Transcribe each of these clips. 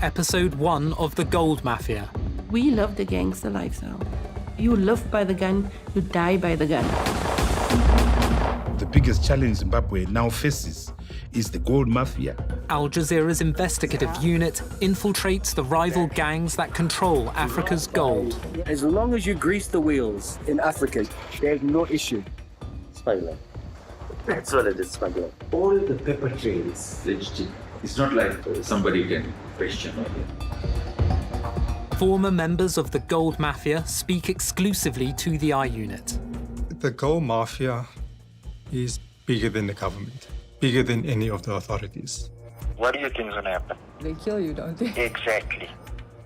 episode 1 of The Gold Mafia. We love the gangster lifestyle. You live by the gun, you die by the gun. The biggest challenge Zimbabwe now faces is the gold mafia. Al Jazeera's investigative unit infiltrates the rival gangs that control Africa's gold. As long as you grease the wheels in Africa, there's no issue. Smuggling. That's what it is, smuggling. All the paper trail is legitimate. It's not like somebody can question it. Former members of the Gold Mafia speak exclusively to the I Unit. The gold mafia is bigger than the government, bigger than any of the authorities. What do you think is going to happen? They kill you, don't they? Exactly.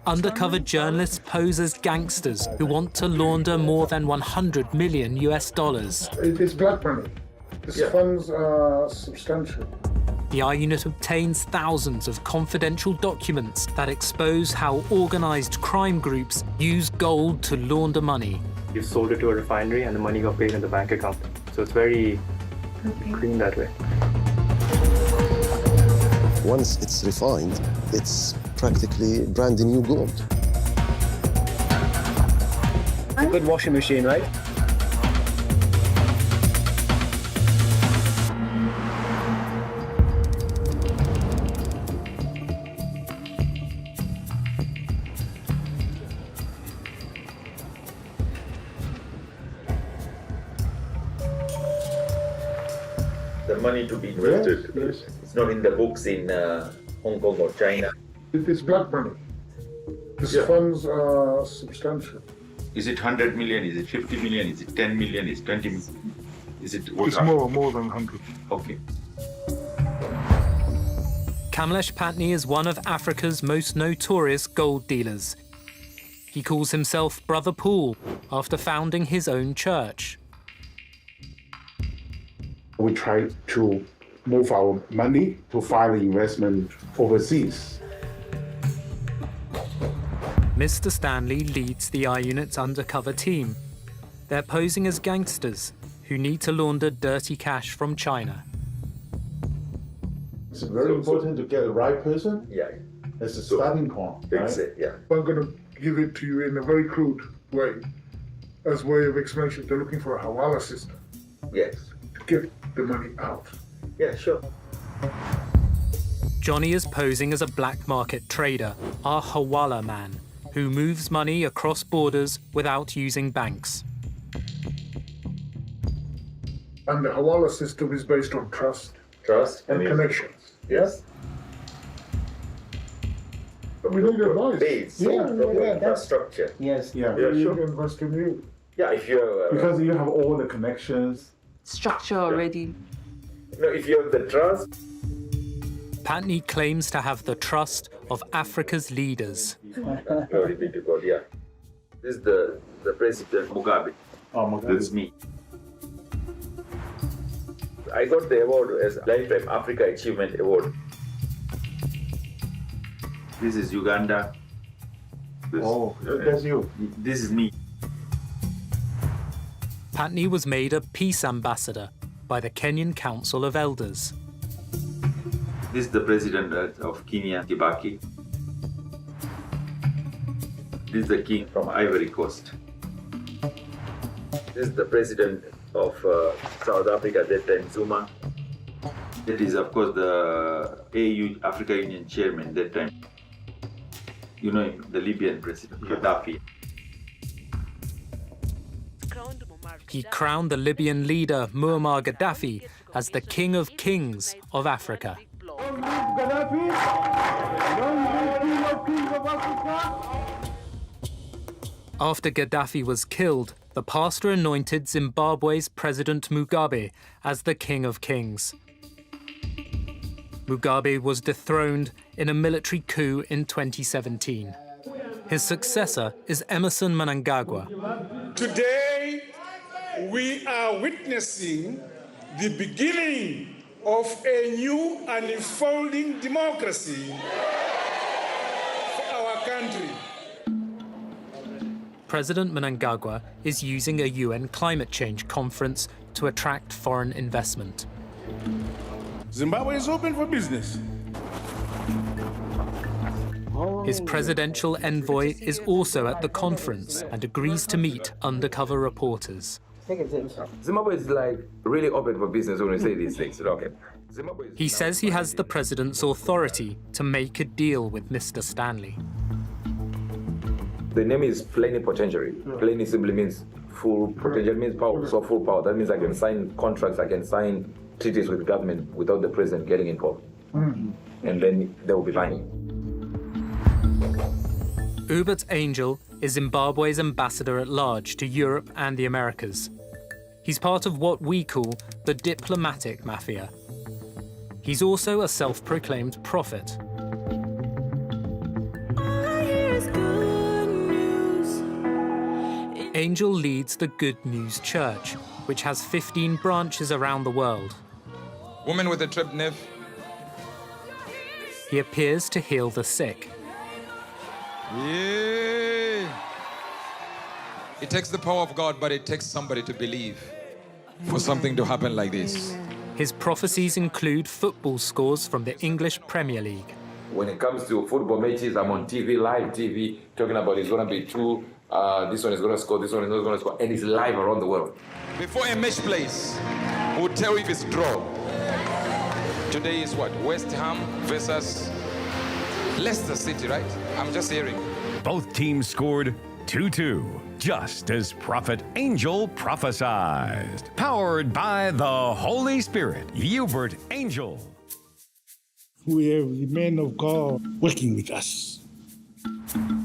Undercover journalists pose as gangsters who want to launder more than $100 million. It is black money. These funds are substantial. The I Unit obtains thousands of confidential documents that expose how organized crime groups use gold to launder money. You sold it to a refinery and the money got paid in the bank account. So it's very clean that way. Once it's refined, it's practically brand new gold. A good washing machine, right? The money to be invested, it's not in the books in Hong Kong or China. It is black money. These funds are substantial. Is it 100 million? Is it 50 million? Is it 10 million? Is it 20 million? Is it what? It's more than 100. Okay. Kamlesh Patni is one of Africa's most notorious gold dealers. He calls himself Brother Paul after founding his own church. We try to move our money to find investment overseas. Mr. Stanley leads the I Unit's undercover team. They're posing as gangsters who need to launder dirty cash from China. It's very important to get the right person. Yeah. As a starting point. That's it, yeah. I'm going to give it to you in a very crude way. As a way of explanation, they're looking for a hawala system. Yes. To get the money out. Yeah, sure. Johnny is posing as a black market trader, our hawala man, who moves money across borders without using banks. And the hawala system is based on trust. Trust and connections. Yes. We need advice. Base, infrastructure. Yes. Yeah, Sure. invest in you. Yeah, if you because you have all the connections. Structure already. No, if you have the trust. Patni claims to have the trust of Africa's leaders. Glory be to God, yeah. This is the President Mugabe. Oh, Mugabe. This is me. I got the award as Lifetime Africa Achievement Award. This is Uganda. That's you. This is me. Patni was made a peace ambassador by the Kenyan Council of Elders. This is the President of Kenya, Kibaki. This is the King from Ivory Coast. This is the President of South Africa at that time, Zuma. That is, of course, the AU, Africa Union Chairman at that time. You know him, the Libyan President, Gaddafi. He crowned the Libyan leader Muammar Gaddafi as the King of Kings of Africa. After Gaddafi was killed, the pastor anointed Zimbabwe's President Mugabe as the King of Kings. Mugabe was dethroned in a military coup in 2017. His successor is Emerson Mnangagwa. Today, we are witnessing the beginning of a new and unfolding democracy for our country. President Mnangagwa is using a UN climate change conference to attract foreign investment. Zimbabwe is open for business. Oh, His presidential envoy is also at the conference and agrees to meet undercover reporters. Zimbabwe is like really open for business when we say these things. Okay. He says he has the president's authority to make a deal with Mr. Stanley. The name is plenipotentiary. Pleni simply means full, potential means power, so full power. That means I can sign contracts, I can sign treaties with government without the president getting involved. And then they will be fine. Hubert Angel is Zimbabwe's ambassador at large to Europe and the Americas. He's part of what we call the diplomatic mafia. He's also a self-proclaimed prophet. Angel leads the Good News Church, which has 15 branches around the world. Woman with a tripped nerve. He appears to heal the sick. Yeah. It takes the power of God, but it takes somebody to believe for something to happen like this. His prophecies include football scores from the English Premier League. When it comes to football matches, I'm on TV, live TV, talking about it's going to be two, this one is going to score, this one is not going to score, and it's live around the world. Before a match plays, we'll tell you if it's draw. Today is what? West Ham versus Leicester City, right? I'm just hearing. Both teams scored 2-2, just as Prophet Angel prophesied. Powered by the Holy Spirit, Hubert Angel. We have the men of God working with us.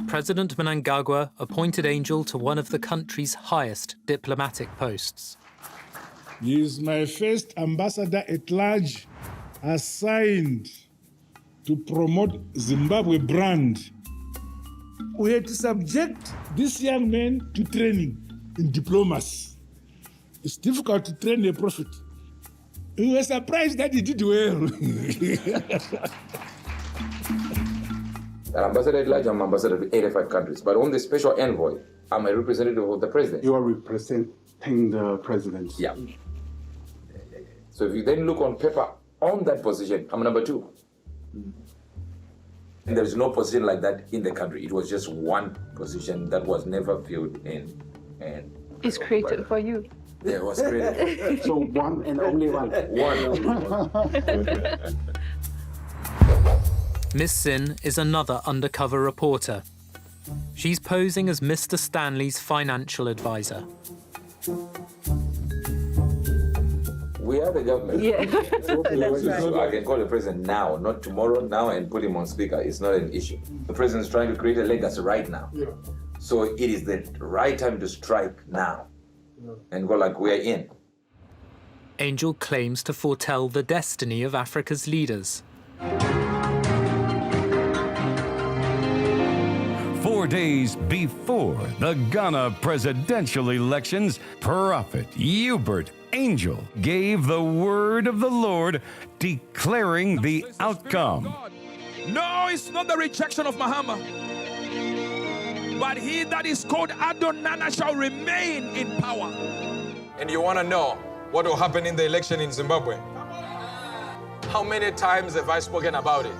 President Mnangagwa appointed Angel to one of the country's highest diplomatic posts. He is my first ambassador at large assigned to promote Zimbabwe brand. We had to subject this young man to training in diplomacy. It's difficult to train a prophet. We were surprised that he did well. An ambassador at large, I'm ambassador to 85 countries. But on the special envoy, I'm a representative of the president. You are representing the president. Yeah. So if you then look on paper, on that position, I'm number 2. And there's no position like that in the country. It was just one position that was never filled in. And It's created for you. Yeah, it was created. So one and only one. Miss Sin is another undercover reporter. She's posing as Mr. Stanley's financial advisor. We are the government. Yeah. So I can call the president now, not tomorrow, now, and put him on speaker. It's not an issue. The president's trying to create a legacy right now. Yeah. So it is the right time to strike now and go like we're in. Angel claims to foretell the destiny of Africa's leaders. 4 days before the Ghana presidential elections, Prophet Hubert Angel gave the word of the Lord, declaring the outcome. No, it's not the rejection of Mahama. But he that is called Adonana shall remain in power. And you want to know what will happen in the election in Zimbabwe? How many times have I spoken about it?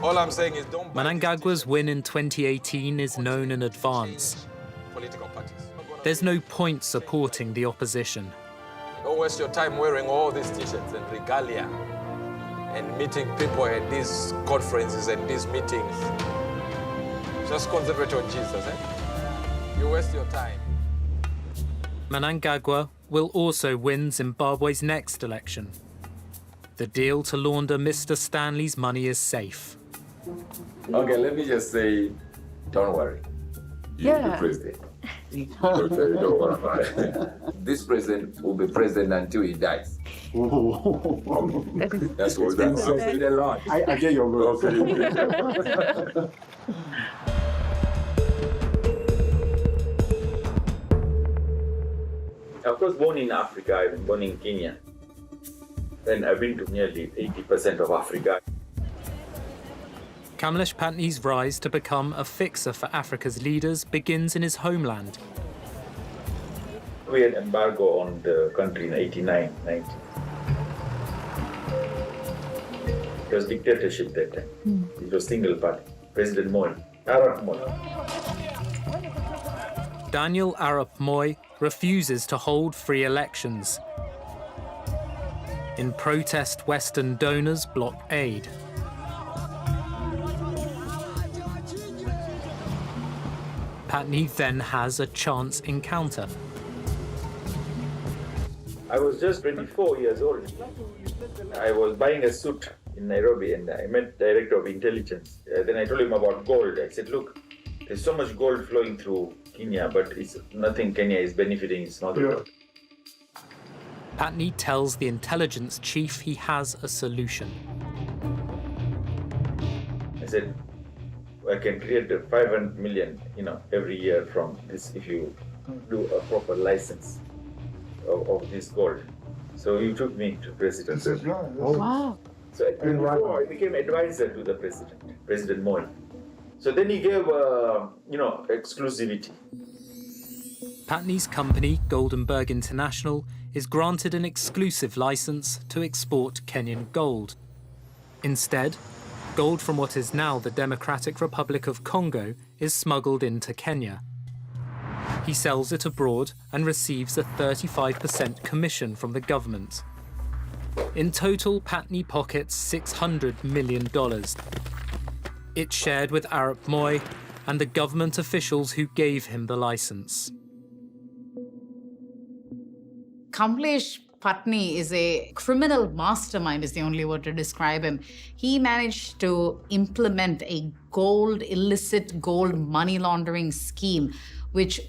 All I'm saying is don't... Mnangagwa's win in 2018 is known in advance. Political parties. There's no point supporting the opposition. Don't waste your time wearing all these t-shirts and regalia and meeting people at these conferences and these meetings. Just concentrate on Jesus, eh? You waste your time. Mnangagwa will also win Zimbabwe's next election. The deal to launder Mr. Stanley's money is safe. Okay, let me just say, don't worry. You're the president. Don't worry about it. This president will be president until he dies. That's what that's said a lot. I get your word. Of course, born in Africa, I was born in Kenya. And I've been to nearly 80% of Africa. Kamlesh Patni's rise to become a fixer for Africa's leaders begins in his homeland. We had embargo on the country in 89, 90. It was dictatorship that time. It was single party. President Moi. Arap Moi. Daniel Arap Moi refuses to hold free elections. In protest, Western donors block aid. Patni then has a chance encounter. I was just 24 years old. I was buying a suit in Nairobi and I met Director of Intelligence. Then I told him about gold. I said, look, there's so much gold flowing through Kenya, but it's nothing Kenya is benefiting, it's not the gold. Patni tells the intelligence chief he has a solution. I said, I can create 500 million, every year from this if you do a proper license of this gold. So he took me to president. Wow. So at 24, I became advisor to the president, President Moi. So then he gave, exclusivity. Patni's company, Goldenberg International, is granted an exclusive license to export Kenyan gold. Instead, gold from what is now the Democratic Republic of Congo is smuggled into Kenya. He sells it abroad and receives a 35% commission from the government. In total, Patni pockets $600 million. It's shared with Arap Moi and the government officials who gave him the license. Kamlesh Patni is a criminal mastermind, is the only word to describe him. He managed to implement a illicit gold money laundering scheme, which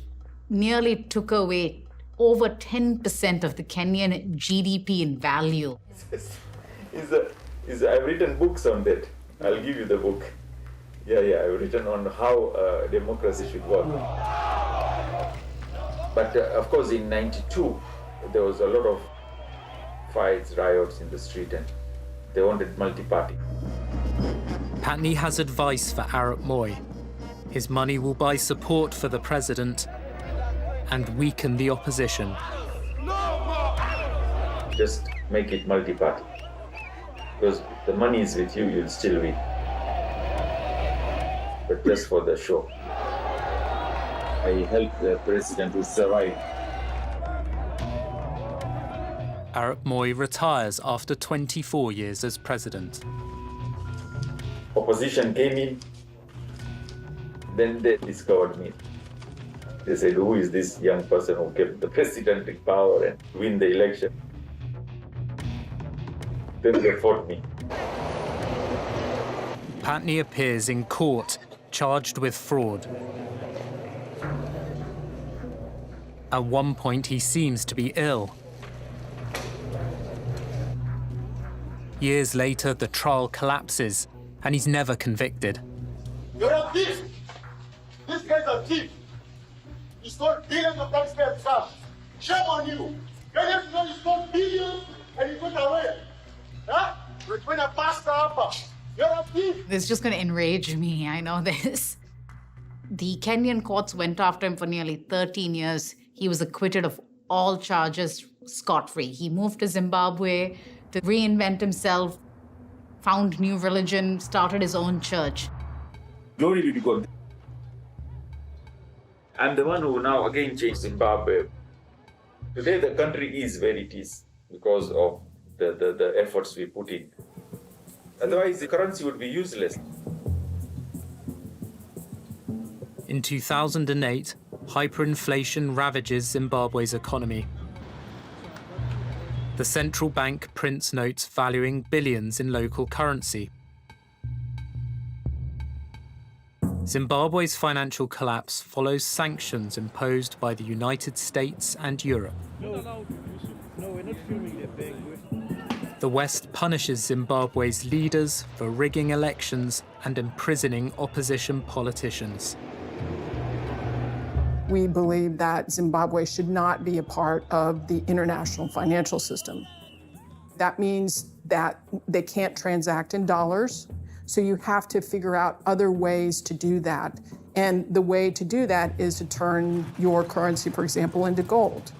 nearly took away over 10% of the Kenyan GDP in value. I've written books on that. I'll give you the book. Yeah, I've written on how democracy should work. But of course, in '92, there was a lot of fights, riots in the street, and they wanted multi-party. Patni has advice for Arap Moi. His money will buy support for the president and weaken the opposition. Just make it multi-party. Because the money is with you, you'll still win. But just for the show. I helped the president to survive. Arap Moi retires after 24 years as president. Opposition came in, then they discovered me. They said, who is this young person who kept the president in power and win the election? Then they fought me. Patni appears in court, charged with fraud. At one point, he seems to be ill. Years later, the trial collapses, and he's never convicted. You're a thief! This guy's a thief! You stole billions of taxpayers' cash. Shame on you! You know you stole billions and you got away. Huh? You're trying to bust up. You're a thief! This is just going to enrage me, I know this. The Kenyan courts went after him for nearly 13 years. He was acquitted of all charges scot-free. He moved to Zimbabwe to reinvent himself, found new religion, started his own church. Glory be to God. I'm the one who now again changed Zimbabwe. Today the country is where it is because of the efforts we put in. Otherwise the currency would be useless. In 2008, hyperinflation ravages Zimbabwe's economy. The central bank prints notes valuing billions in local currency. Zimbabwe's financial collapse follows sanctions imposed by the United States and Europe. The West punishes Zimbabwe's leaders for rigging elections and imprisoning opposition politicians. We believe that Zimbabwe should not be a part of the international financial system. That means that they can't transact in dollars, so you have to figure out other ways to do that. And the way to do that is to turn your currency, for example, into gold.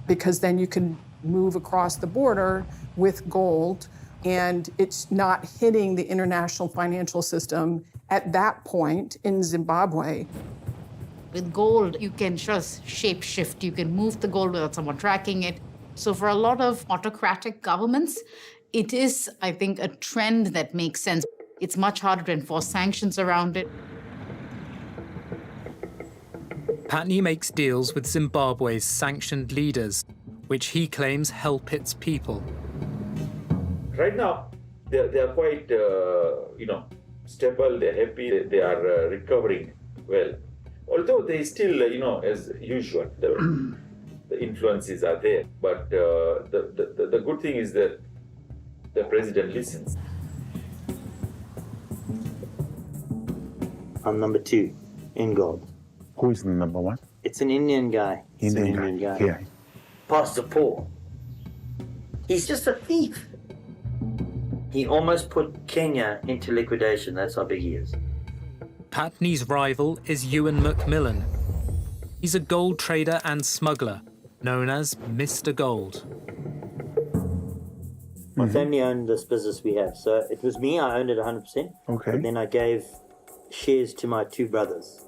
Because then you can move across the border with gold, and it's not hitting the international financial system At that point in Zimbabwe, with gold, you can just shape shift. You can move the gold without someone tracking it. So for a lot of autocratic governments, it is, I think, a trend that makes sense. It's much harder to enforce sanctions around it. Patney makes deals with Zimbabwe's sanctioned leaders, which he claims help its people. Right now, they are quite, stable, they're happy, they are recovering well. Although they still, as usual, the influences are there. But the good thing is that the president listens. I'm number 2 in gold. Who is the number 1? It's an Indian guy. Indian guy. Yeah. Pastor Paul. He's just a thief. He almost put Kenya into liquidation. That's how big he is. Patney's rival is Ewan Macmillan. He's a gold trader and smuggler, known as Mr. Gold. My family owned this business we have. So it was me, I owned it 100%. Okay. But then I gave shares to my 2 brothers.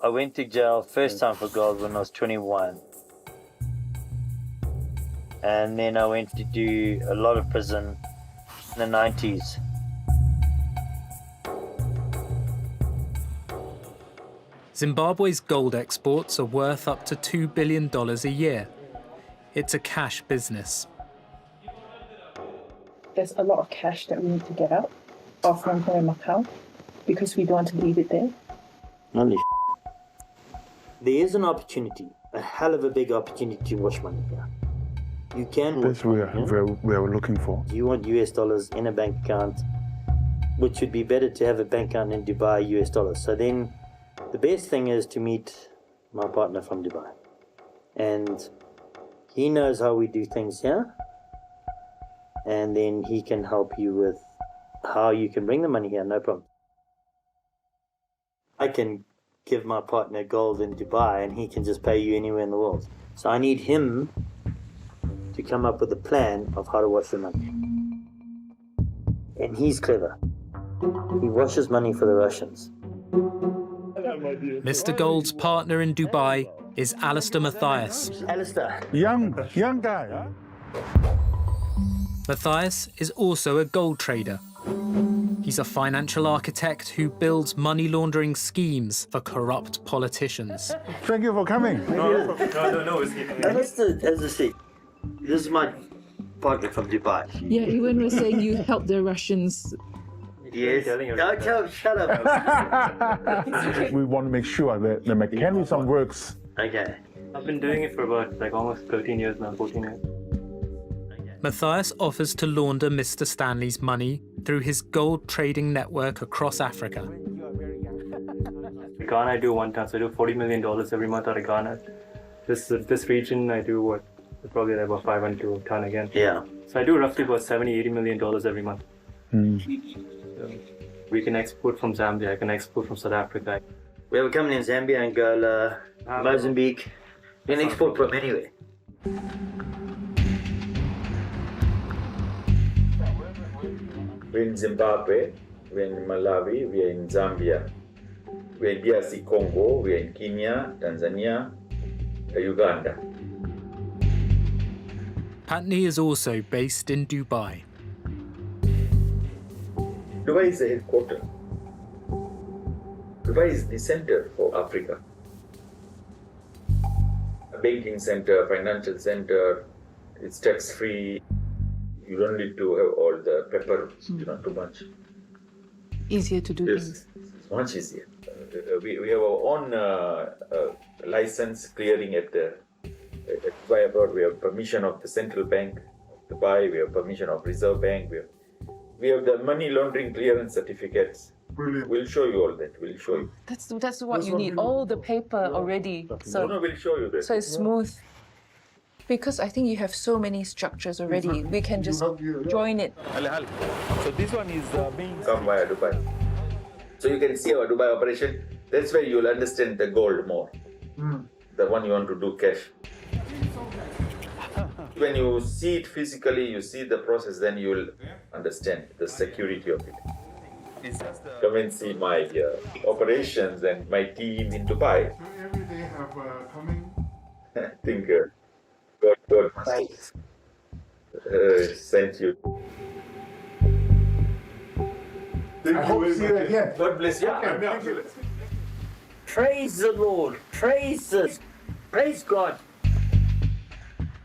I went to jail first time for gold when I was 21. And then I went to do a lot of prison in the 90s. Zimbabwe's gold exports are worth up to $2 billion a year. It's a cash business. There's a lot of cash that we need to get out of long-term account because we don't want to leave it there. Holy There is an opportunity, a hell of a big opportunity to wash money here. You can. That's what we're looking for. You want US dollars in a bank account, which would be better to have a bank account in Dubai, US dollars. So then the best thing is to meet my partner from Dubai. And he knows how we do things here. And then he can help you with how you can bring the money here, no problem. I can give my partner gold in Dubai and he can just pay you anywhere in the world. So I need him to come up with a plan of how to wash the money. And he's clever. He washes money for the Russians. Mr. Gold's partner in Dubai is Alistair Matthias. Alistair. Young guy, huh? Matthias is also a gold trader. He's a financial architect who builds money laundering schemes for corrupt politicians. Thank you for coming. No. Alistair has a seat. This is my partner from Dubai. Yeah, Ewan was saying you helped the Russians. Yes. Shut up. We want to make sure that the mechanism works. Okay. I've been doing it for about almost 13 years now, 14 years. Matthias offers to launder Mr. Stanley's money through his gold trading network across Africa. Ghana, I do one ton, so I do $40 million every month out of Ghana. This region, I do probably about 500 to a ton again. Yeah. So I do roughly about $70-80 million every month. So we can export from Zambia, I can export from South Africa. We have a company in Zambia, Angola, Mozambique. We can export from anywhere. We're in Zimbabwe, we're in Malawi, we're in Zambia, we're in DRC Congo, we're in Kenya, Tanzania, Uganda. Patney is also based in Dubai. Dubai is the headquarters. Dubai is the center for Africa. A banking center, financial center, it's tax-free. You don't need to have all the paper, too much. Easier to do things. It's much easier. We have our own license clearing at Dubai Abroad. We have permission of the Central Bank of Dubai. We have permission of Reserve Bank. We have the money laundering clearance certificates. Brilliant. We'll show you all that. We'll show you. That's what you need. All the paper already. So we'll show you that. So it's smooth. Because I think you have so many structures already. We can just join it. So this one is being come via Dubai. So you can see our Dubai operation. That's where you'll understand the gold more. The one you want to do cash. When you see it physically, you see the process, then you will understand the security of it. Come and see my operations and my team in Dubai. Every day have coming. I think God must sent you. I hope to see you again. God bless you. Thank you. Praise the Lord. Praise God.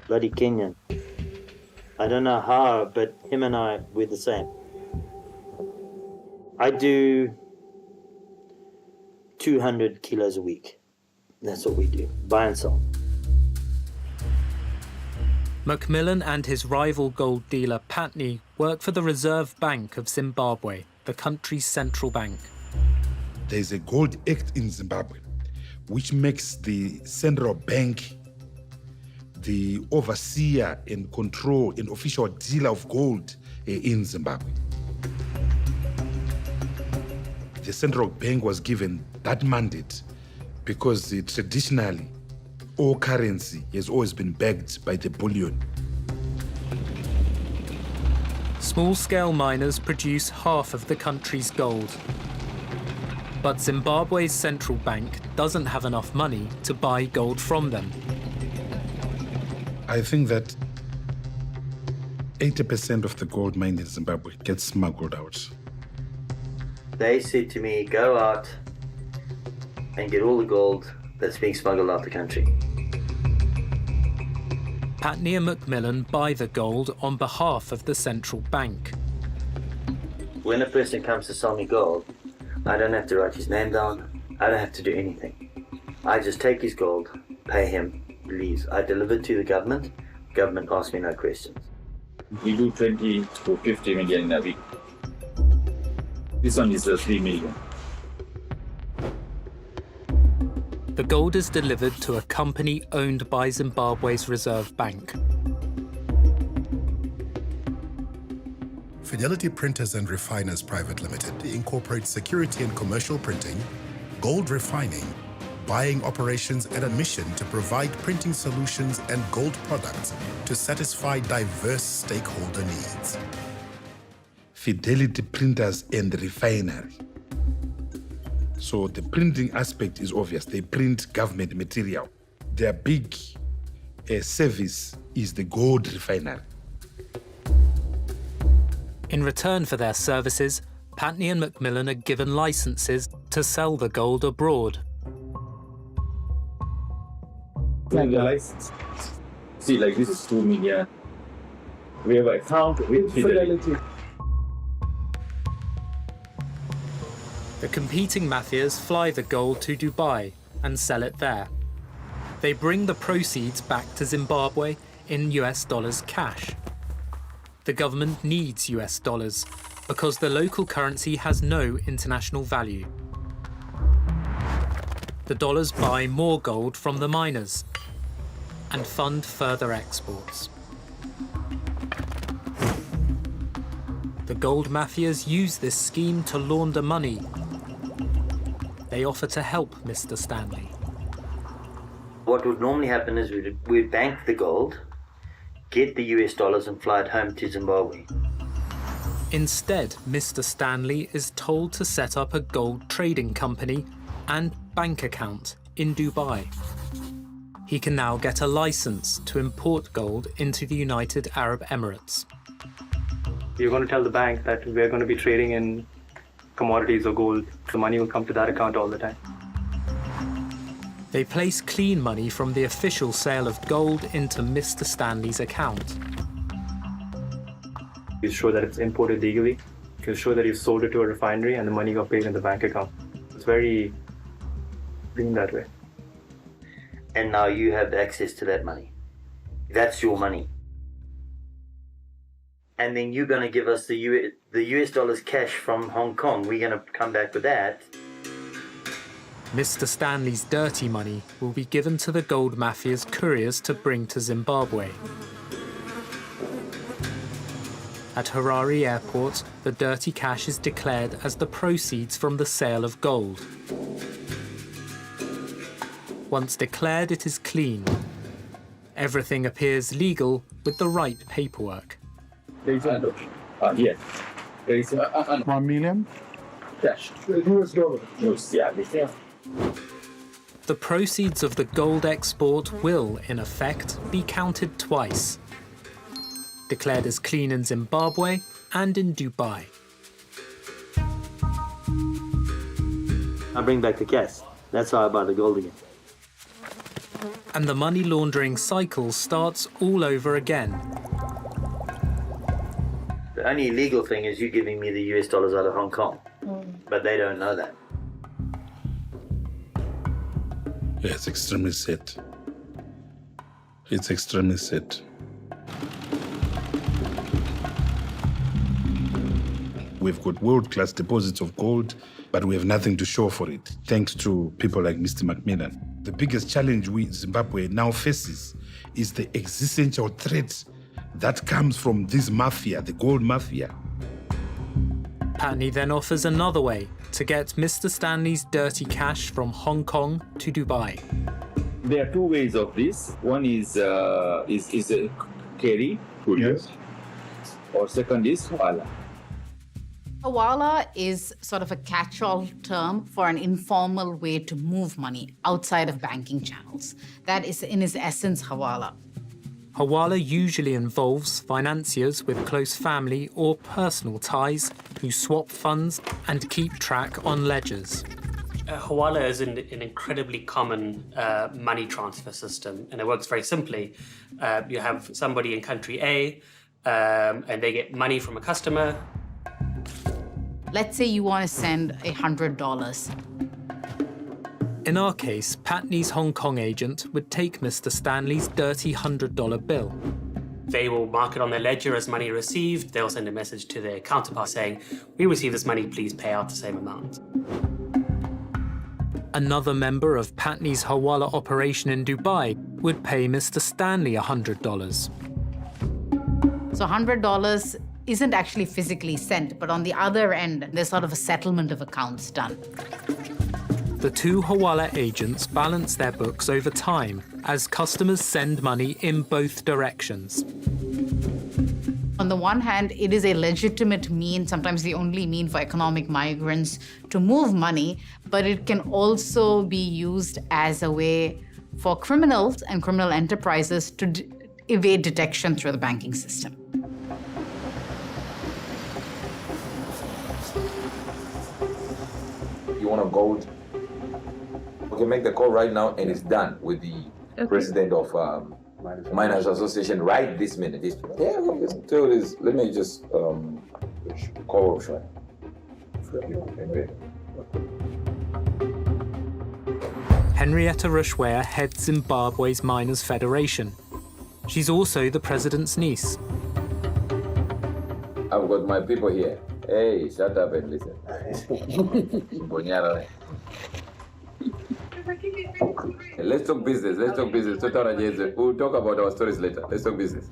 Bloody Kenyan. I don't know how, but him and I, we're the same. I do 200 kilos a week. That's what we do, buy and sell. Macmillan and his rival gold dealer Patney work for the Reserve Bank of Zimbabwe, the country's central bank. There's a Gold Act in Zimbabwe, which makes the central bank the overseer and control and official dealer of gold in Zimbabwe. The central bank was given that mandate because traditionally all currency has always been backed by the bullion. Small-scale miners produce half of the country's gold. But Zimbabwe's central bank doesn't have enough money to buy gold from them. I think that 80% of the gold mined in Zimbabwe gets smuggled out. They said to me, go out and get all the gold that's being smuggled out the country. Patney and Macmillan buy the gold on behalf of the central bank. When a person comes to sell me gold, I don't have to write his name down. I don't have to do anything. I just take his gold, pay him, leaves. I deliver it to the government. Government asks me no questions. We do 20 to 50 million in a week. This one is 3 million. The gold is delivered to a company owned by Zimbabwe's Reserve Bank. Fidelity Printers and Refiners Private Limited incorporates security and commercial printing, gold refining, buying operations, and a mission to provide printing solutions and gold products to satisfy diverse stakeholder needs. Fidelity Printers and Refinery. So the printing aspect is obvious. They print government material. Their big service is the gold refinery. In return for their services, Patney and Macmillan are given licenses to sell the gold abroad. Like the license. See, like this is 2 million. We have an account with Fidelity. The competing mafias fly the gold to Dubai and sell it there. They bring the proceeds back to Zimbabwe in US dollars cash. The government needs US dollars because the local currency has no international value. The dollars buy more gold from the miners and fund further exports. The gold mafias use this scheme to launder money. They offer to help Mr. Stanley. What would normally happen is we'd bank the gold, get the US dollars and fly it home to Zimbabwe. Instead, Mr. Stanley is told to set up a gold trading company and bank account in Dubai. He can now get a license to import gold into the United Arab Emirates. You're going to tell the bank that we're going to be trading in commodities or gold. The money will come to that account all the time. They place clean money from the official sale of gold into Mr. Stanley's account. You show that it's imported legally. You show that you sold it to a refinery and the money got paid in the bank account. It's very clean that way. And now you have access to that money. That's your money. And then you're going to give us the US dollars cash from Hong Kong. We're going to come back with that. Mr. Stanley's dirty money will be given to the gold mafia's couriers to bring to Zimbabwe. At Harare Airport, the dirty cash is declared as the proceeds from the sale of gold. Once declared, it is clean. Everything appears legal with the right paperwork. Yes. 1 million. Cash. US dollar. Yeah. The proceeds of the gold export will, in effect, be counted twice. Declared as clean in Zimbabwe and in Dubai. I bring back the cash. That's how I buy the gold again. And the money laundering cycle starts all over again. The only illegal thing is you giving me the US dollars out of Hong Kong. But they don't know that. Yeah, it's extremely sad. It's extremely sad. We've got world-class deposits of gold, but we have nothing to show for it, thanks to people like Mr. Macmillan. The biggest challenge Zimbabwe now faces is the existential threat that comes from this mafia, the gold mafia. Patney then offers another way to get Mr. Stanley's dirty cash from Hong Kong to Dubai. There are two ways of this. One is carry, Yes. or second is hawala. Hawala is sort of a catch-all term for an informal way to move money outside of banking channels. That is, in its essence, hawala. Hawala usually involves financiers with close family or personal ties who swap funds and keep track on ledgers. Hawala is an incredibly common money transfer system, and it works very simply. You have somebody in country A, and they get money from a customer. Let's say you want to send $100. In our case, Patney's Hong Kong agent would take Mr. Stanley's dirty $100 bill. They will mark it on their ledger as money received. They'll send a message to their counterpart saying, "We received this money, please pay out the same amount." Another member of Patney's Hawala operation in Dubai would pay Mr. Stanley $100. So $100 isn't actually physically sent, but on the other end, there's sort of a settlement of accounts done. The two Hawala agents balance their books over time as customers send money in both directions. On the one hand, it is a legitimate mean, sometimes the only mean for economic migrants to move money, but it can also be used as a way for criminals and criminal enterprises to evade detection through the banking system. You want a gold? We can make the call right now, and it's done with the president of Miners Association right this minute. Yeah, let's do this. Let me just call Rushwaya. Henrietta Rushwaya heads Zimbabwe's Miners' Federation. She's also the president's niece. I've got my people here. Hey, shut up and listen. Let's talk business. Let's talk business. We'll talk about our stories later. Let's talk business.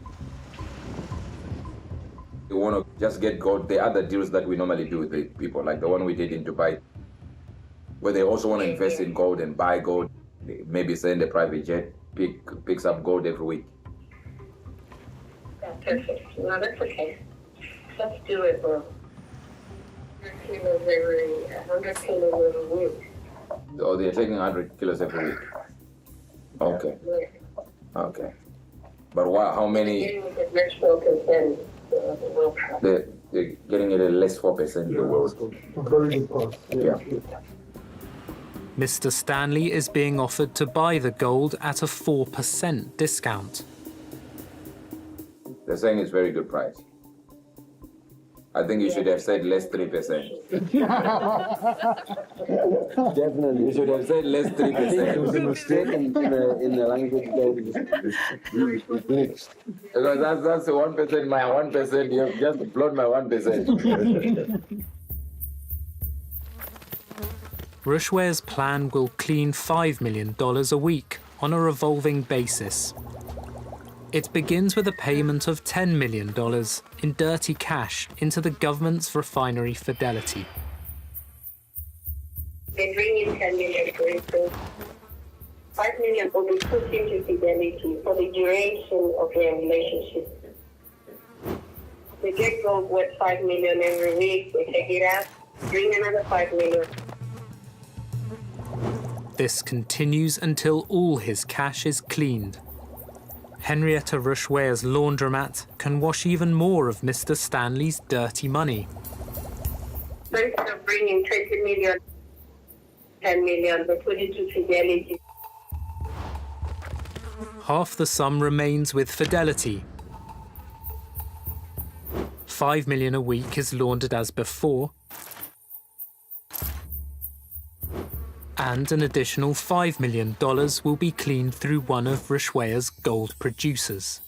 We want to just get gold. The other deals that we normally do with the people, like the one we did in Dubai, where they also want to invest in gold and buy gold, maybe send a private jet, picks up gold every week. Yeah, perfect. No, that's okay. Let's do it, bro. 100 kilos every week. Oh, they're taking 100 kilos every week. Okay. Okay. But why? How many? They're getting it at less 4% in the world. Yeah. Mr. Stanley is being offered to buy the gold at a 4% discount. They're saying it's very good price. I think you should have said less 3%. Definitely. You should have said less 3%. It was a mistake in the language. Because that's 1%, my 1%. You have just blown my 1%. Rushwaya's plan will clean $5 million a week on a revolving basis. It begins with a payment of $10 million in dirty cash into the government's refinery Fidelity. They bring in 10 million for instance. 5 million will be put into Fidelity for the duration of their relationship. They get gold worth 5 million every week, they take it out, Bring another 5 million. This continues until all his cash is cleaned. Henrietta Rushwea's laundromat can wash even more of Mr. Stanley's dirty money. So instead of bringing 20 million, 10 million, they put it to Fidelity. Half the sum remains with Fidelity. 5 million a week is laundered as before, and an additional $5 million will be cleaned through one of Rushwea's gold producers.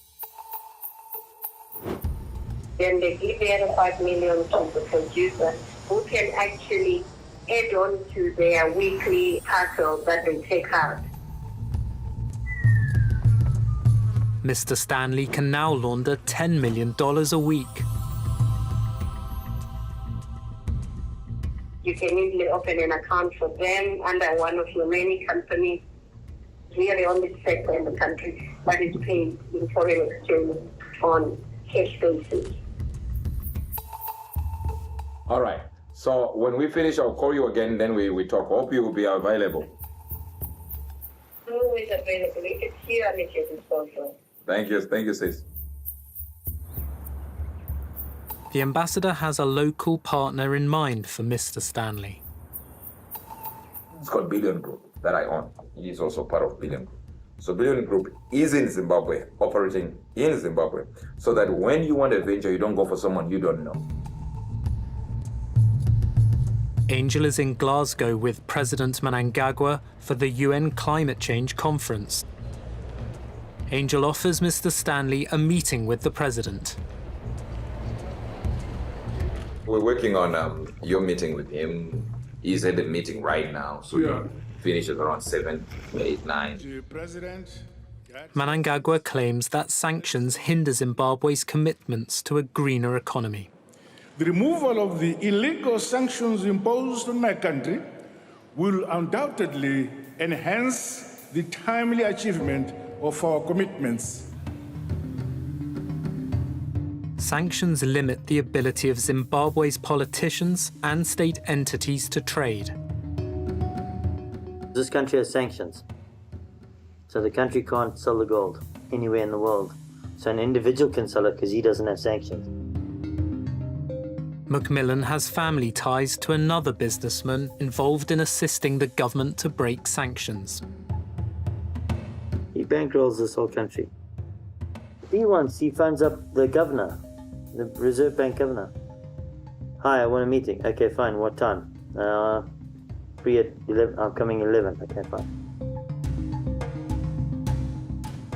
Then they give the other 5 million to the producer, who can actually add on to their weekly parcel that they take out. Mr. Stanley can now launder $10 million a week. You can easily open an account for them under one of your many companies. We are the only sector in the country that is paid in foreign exchange on cash basis. All right. So when we finish, I'll call you again, then we talk. Hope you will be available. Always available. It's here and at your disposal. Thank you, sis. The ambassador has a local partner in mind for Mr. Stanley. It's called Billion Group that I own. He is also part of Billion Group. So Billion Group is in Zimbabwe, operating in Zimbabwe, so that when you want a venture, you don't go for someone you don't know. Angel is in Glasgow with President Mnangagwa for the UN Climate Change Conference. Angel offers Mr. Stanley a meeting with the president. We're working on your meeting with him. He's at the meeting right now, so he finishes around 7, 8, 9. Mnangagwa claims that sanctions hinder Zimbabwe's commitments to a greener economy. The removal of the illegal sanctions imposed on my country will undoubtedly enhance the timely achievement of our commitments. Sanctions limit the ability of Zimbabwe's politicians and state entities to trade. This country has sanctions, so the country can't sell the gold anywhere in the world. So an individual can sell it because he doesn't have sanctions. Macmillan has family ties to another businessman involved in assisting the government to break sanctions. He bankrolls this whole country. He phones up the governor, the Reserve Bank governor. Hi, I want a meeting. Okay, fine. What time? Free at 11. I'm coming 11. Okay, fine.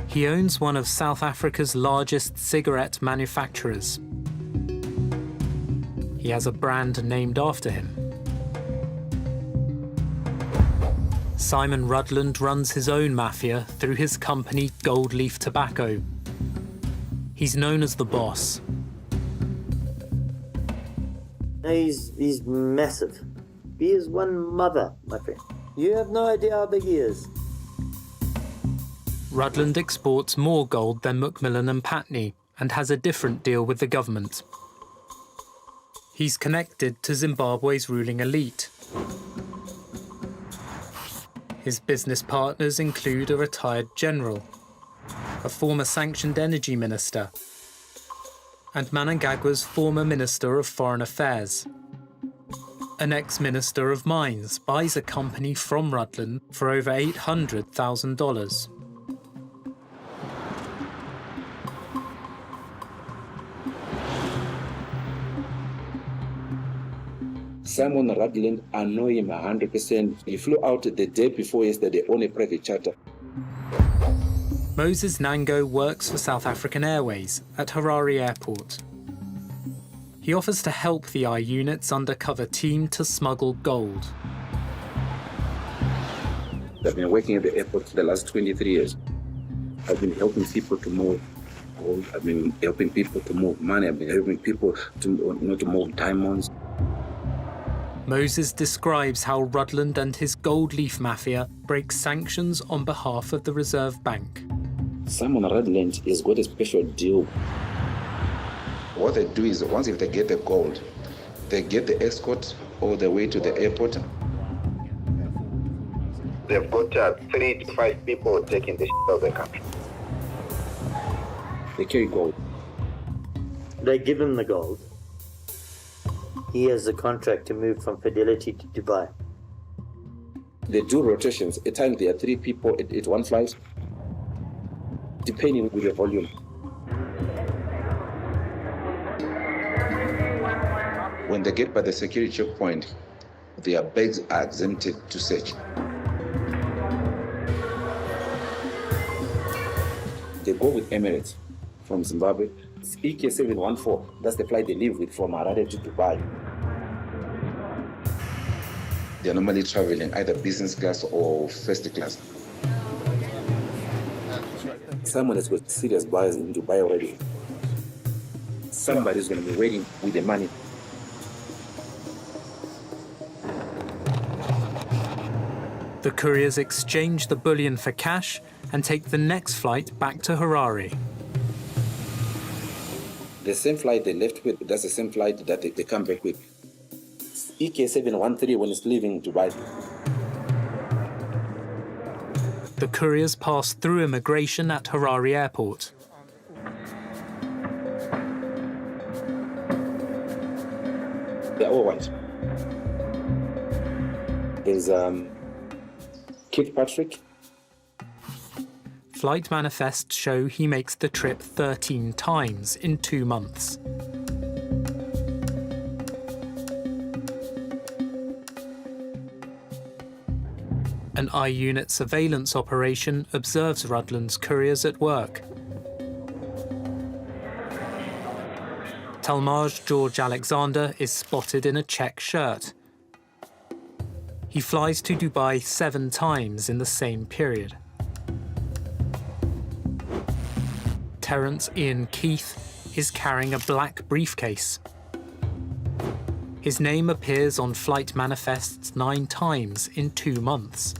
He owns one of South Africa's largest cigarette manufacturers. He has a brand named after him. Simon Rutland runs his own mafia through his company Gold Leaf Tobacco. He's known as the boss. He's massive. He is one mother, my friend. You have no idea how big he is. Rutland exports more gold than Macmillan and Patney and has a different deal with the government. He's connected to Zimbabwe's ruling elite. His business partners include a retired general, a former sanctioned energy minister, and Mnangagwa's former Minister of Foreign Affairs. An ex-Minister of Mines buys a company from Rutland for over $800,000. Simon Rutland, I know him 100%. He flew out the day before yesterday on a private charter. Moses Nango works for South African Airways at Harare Airport. He offers to help the I-Unit's undercover team to smuggle gold. I've been working at the airport for the last 23 years. I've been helping people to move gold. I've been helping people to move money. I've been helping people to move diamonds. Moses describes how Rutland and his gold leaf mafia break sanctions on behalf of the Reserve Bank. Simon Rutland has got a special deal. What they do is, once if they get the gold, they get the escort all the way to the airport. They've got 3 to 5 people taking the shit out of the country. They carry gold. They give him the gold. He has a contract to move from Fidelity to Dubai. They do rotations. At times there are 3 people at one flight, depending on the volume. When they get by the security checkpoint, their bags are exempted to search. They go with Emirates from Zimbabwe. It's EK714. That's the flight they leave with from Harare to Dubai. They're normally traveling either business class or first class. Someone has got serious buyers in Dubai already. Somebody's going to be waiting with the money. The couriers exchange the bullion for cash and take the next flight back to Harare. The same flight they left with, that's the same flight that they come back with. EK713 when it's leaving Dubai. The couriers pass through immigration at Harare Airport. They're all white. There's Kit Patrick. Flight manifests show he makes the trip 13 times in 2 months. An I-Unit surveillance operation observes Rudland's couriers at work. Talmage George Alexander is spotted in a check shirt. He flies to Dubai 7 times in the same period. Terence Ian Keith is carrying a black briefcase. His name appears on flight manifests 9 times in 2 months.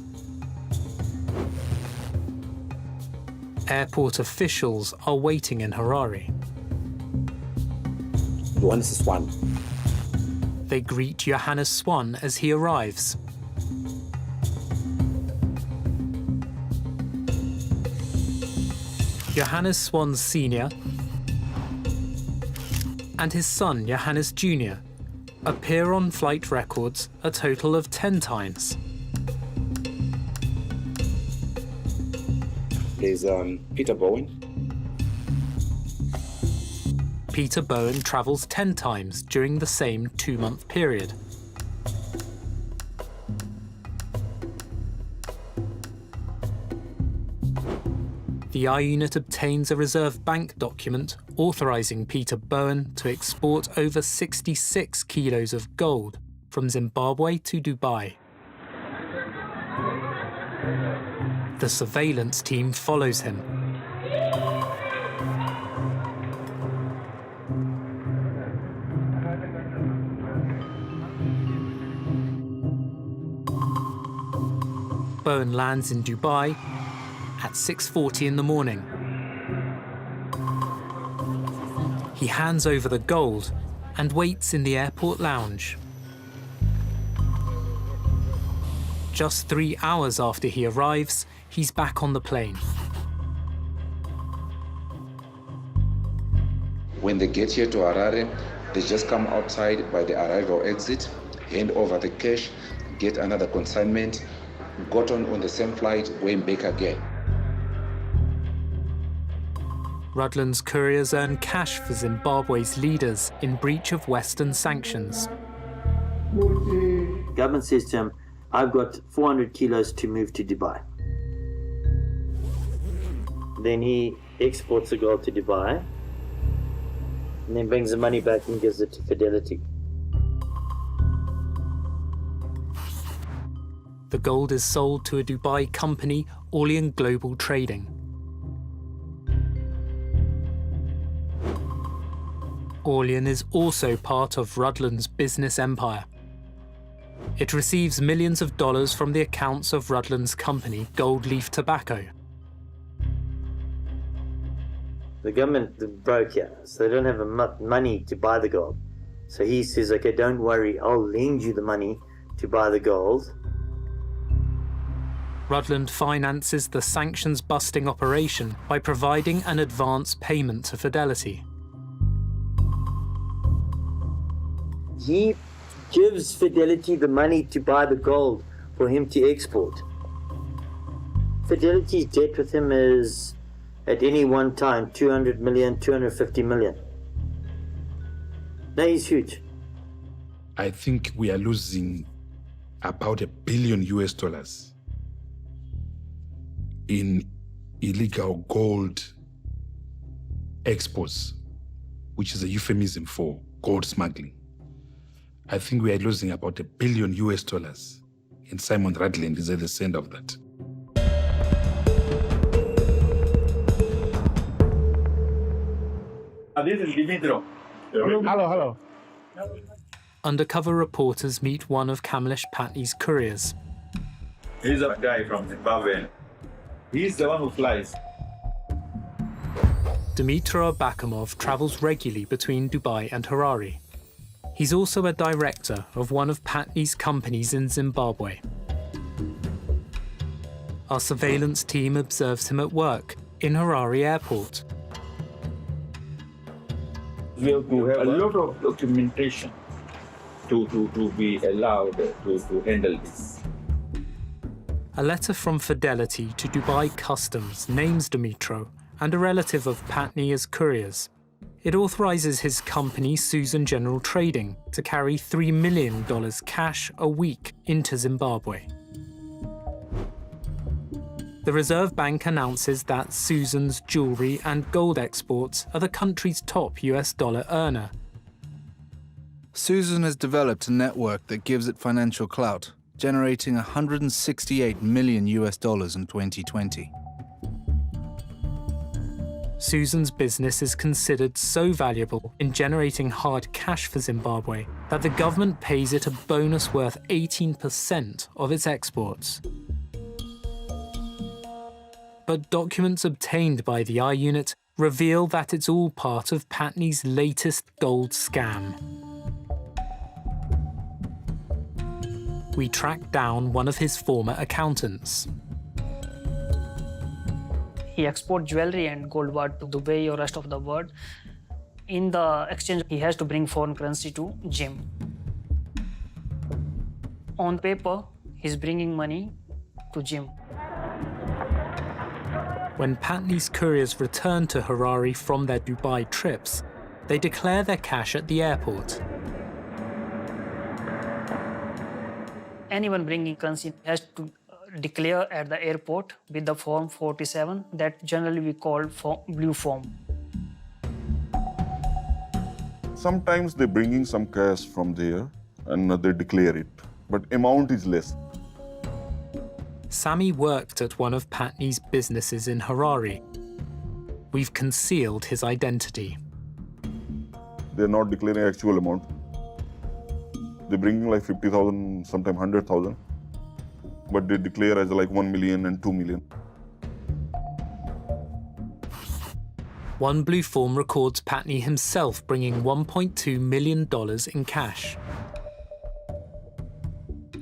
Airport officials are waiting in Harare. Johannes Swan. They greet Johannes Swan as he arrives. Johannes Swan Sr. and his son Johannes Jr. appear on flight records a total of 10 times. There's Peter Bowen. Peter Bowen travels 10 times during the same 2-month period. The I-Unit obtains a reserve bank document authorizing Peter Bowen to export over 66 kilos of gold from Zimbabwe to Dubai. The surveillance team follows him. Bowen lands in Dubai at 6:40 in the morning. He hands over the gold and waits in the airport lounge. Just 3 hours after he arrives, he's back on the plane. When they get here to Harare, they just come outside by the arrival exit, hand over the cash, get another consignment, got on the same flight, going back again. Rudland's couriers earn cash for Zimbabwe's leaders in breach of Western sanctions. Government says to him, I've got 400 kilos to move to Dubai. Then he exports the gold to Dubai and then brings the money back and gives it to Fidelity. The gold is sold to a Dubai company, Orlean Global Trading. Orlean is also part of Rudland's business empire. It receives millions of dollars from the accounts of Rudland's company, Gold Leaf Tobacco. The government broke here, so they don't have enough money to buy the gold. So he says, okay, don't worry, I'll lend you the money to buy the gold. Rutland finances the sanctions-busting operation by providing an advance payment to Fidelity. He gives Fidelity the money to buy the gold for him to export. Fidelity's debt with him is, at any one time, 200 million, 250 million. No, he's huge. I think we are losing about $1 billion in illegal gold exports, which is a euphemism for gold smuggling. I think we are losing about $1 billion, and Simon Rutland is at the center of that. This is Dimitro. Hello. Undercover reporters meet one of Kamlesh Patni's couriers. He's a guy from Zimbabwe. He's the one who flies. Dmytro Abakamov travels regularly between Dubai and Harare. He's also a director of one of Patni's companies in Zimbabwe. Our surveillance team observes him at work in Harare airport. We have to have a lot of documentation to be allowed to handle this. A letter from Fidelity to Dubai Customs names Dmytro and a relative of Patni as couriers. It authorizes his company, Susan General Trading, to carry $3 million cash a week into Zimbabwe. The Reserve Bank announces that Susan's jewelry and gold exports are the country's top US dollar earner. Susan has developed a network that gives it financial clout, generating $168 million in 2020. Susan's business is considered so valuable in generating hard cash for Zimbabwe that the government pays it a bonus worth 18% of its exports. But documents obtained by the I-Unit reveal that it's all part of Patni's latest gold scam. We track down one of his former accountants. He exports jewelry and gold bar to Dubai or rest of the world. In the exchange, he has to bring foreign currency to Jim. On paper, he's bringing money to Jim. When Patni's couriers return to Harare from their Dubai trips, they declare their cash at the airport. Anyone bringing currency has to declare at the airport with the form 47 that generally we call blue form. Sometimes they're bringing some cash from there and they declare it, but amount is less. Sammy worked at one of Patni's businesses in Harare. We've concealed his identity. They're not declaring actual amount. They're bringing like 50,000, sometimes 100,000, but they declare as like 1 million and 2 million. One blue form records Patni himself bringing $1.2 million in cash.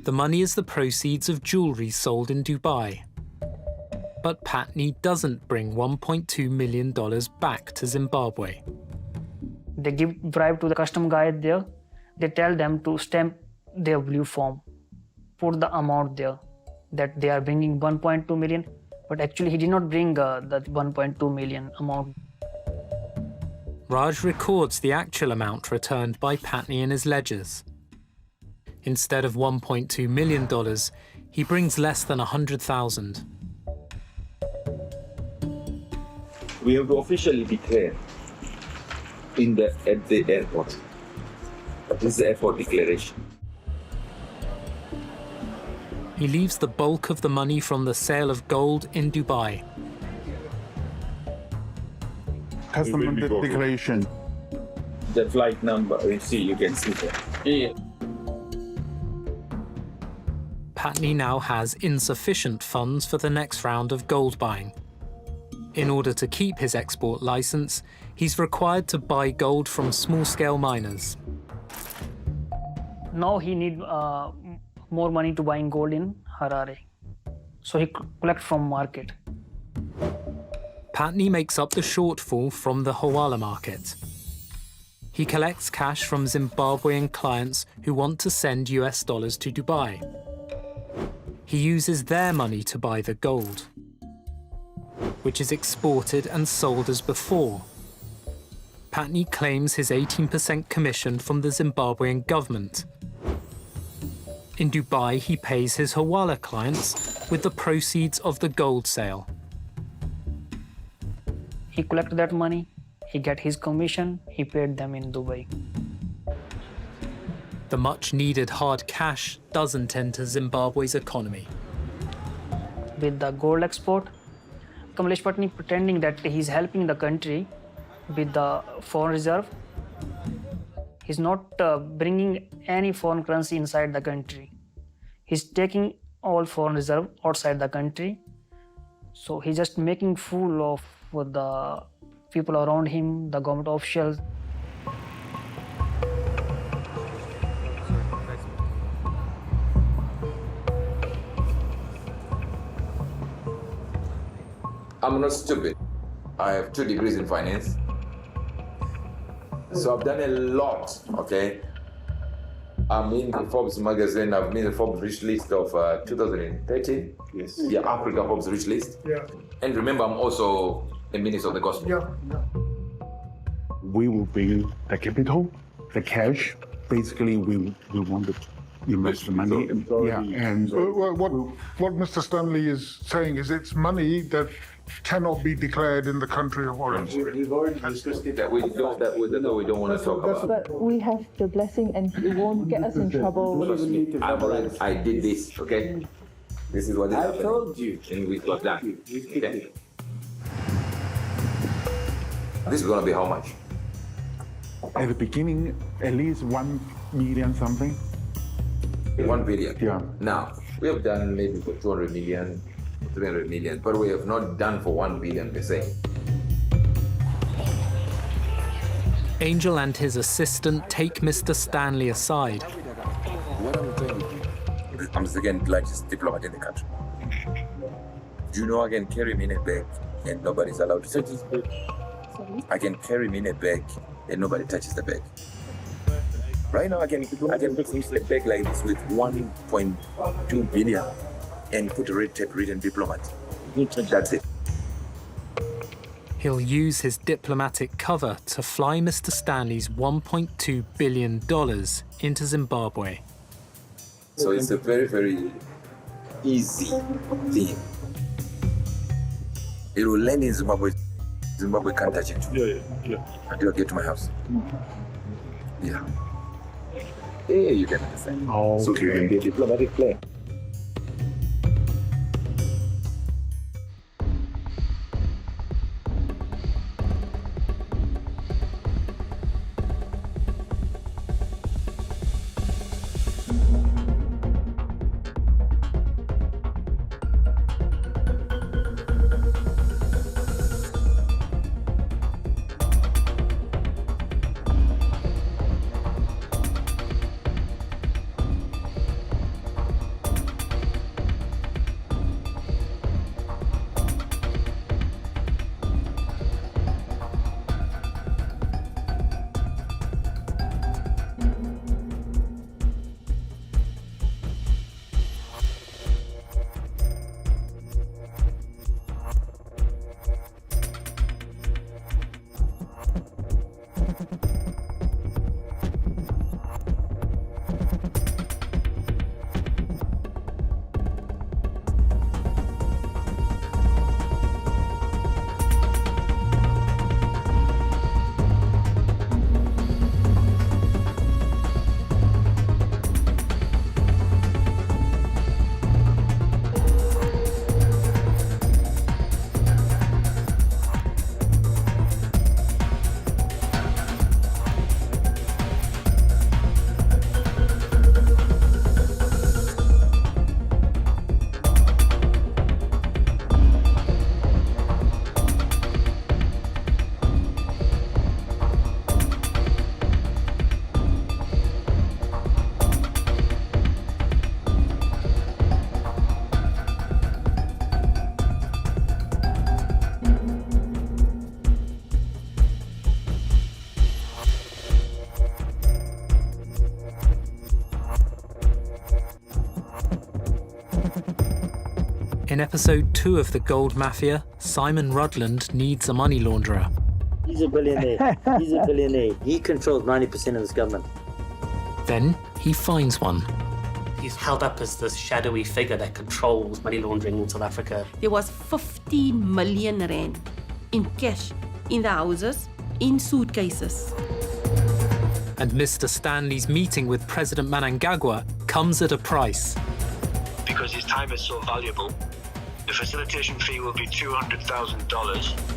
The money is the proceeds of jewelry sold in Dubai. But Patni doesn't bring $1.2 million back to Zimbabwe. They give bribe to the custom guy there. They tell them to stamp their blue form, put the amount there, that they are bringing 1.2 million, but actually he did not bring that 1.2 million amount. Raj records the actual amount returned by Patni in his ledgers. Instead of $1.2 million, he brings less than 100,000. We have to officially declare at the airport. This is the airport declaration. He leaves the bulk of the money from the sale of gold in Dubai. Customer declaration. The flight number, you can see that. Yeah. Patni now has insufficient funds for the next round of gold buying. In order to keep his export license, he's required to buy gold from small-scale miners. Now he need more money to buying gold in Harare. So he collect from market. Patni makes up the shortfall from the Hawala market. He collects cash from Zimbabwean clients who want to send US dollars to Dubai. He uses their money to buy the gold, which is exported and sold as before. Patni claims his 18% commission from the Zimbabwean government. In Dubai, he pays his Hawala clients with the proceeds of the gold sale. He collect that money, he get his commission, he paid them in Dubai. The much-needed hard cash doesn't enter Zimbabwe's economy. With the gold export, Kamlesh Patni pretending that he's helping the country with the foreign reserve. He's not bringing any foreign currency inside the country. He's taking all foreign reserve outside the country. So he's just making fool of the people around him, the government officials. I'm not stupid. I have 2 degrees in finance. So I've done a lot, okay? I'm in the Forbes magazine. I've been in the Forbes rich list of 2013. Yes. Yeah, Africa Forbes rich list. Yeah. And remember, I'm also a minister of the gospel. Yeah. We will bring the capital, the cash. Basically, we want to invest the money. Yeah, and what Mr. Stanley is saying is it's money that cannot be declared in the country of origin. We've already discussed it. That we don't want to talk about. But we have the blessing and it won't get us in trouble. Trust me, I did this, okay? This is what is happening. I told you. And we got that. Okay? This is going to be how much? At the beginning, at least 1 million something. 1 billion? Yeah. Now, we have done maybe for 200 million, 300 million, but we have not done for 1 billion per se. Angel and his assistant take Mr. Stanley aside. What I'm telling you, I'm the second largest diplomat in the country. Do you know I can carry me in a bag and nobody's allowed to touch this bag? I can carry me in a bag and nobody touches the bag. Right now, I can put things in a bag like this with 1.2 billion and put a red tape written diplomat. That's it. He'll use his diplomatic cover to fly Mr. Stanley's $1.2 billion into Zimbabwe. So it's a very, very easy thing. It will land in Zimbabwe. Zimbabwe can't touch it. Yeah. Until I get to my house. Yeah. Yeah, you can understand. Oh, so you can be a diplomatic player. In episode 2 of The Gold Mafia, Simon Rudland needs a money launderer. He's a billionaire. He's a billionaire. He controls 90% of this government. Then he finds one. He's held up as this shadowy figure that controls money laundering in South Africa. There was 15 million rand in cash in the houses, in suitcases. And Mr. Stanley's meeting with President Mnangagwa comes at a price. Because his time is so valuable, the facilitation fee will be $200,000.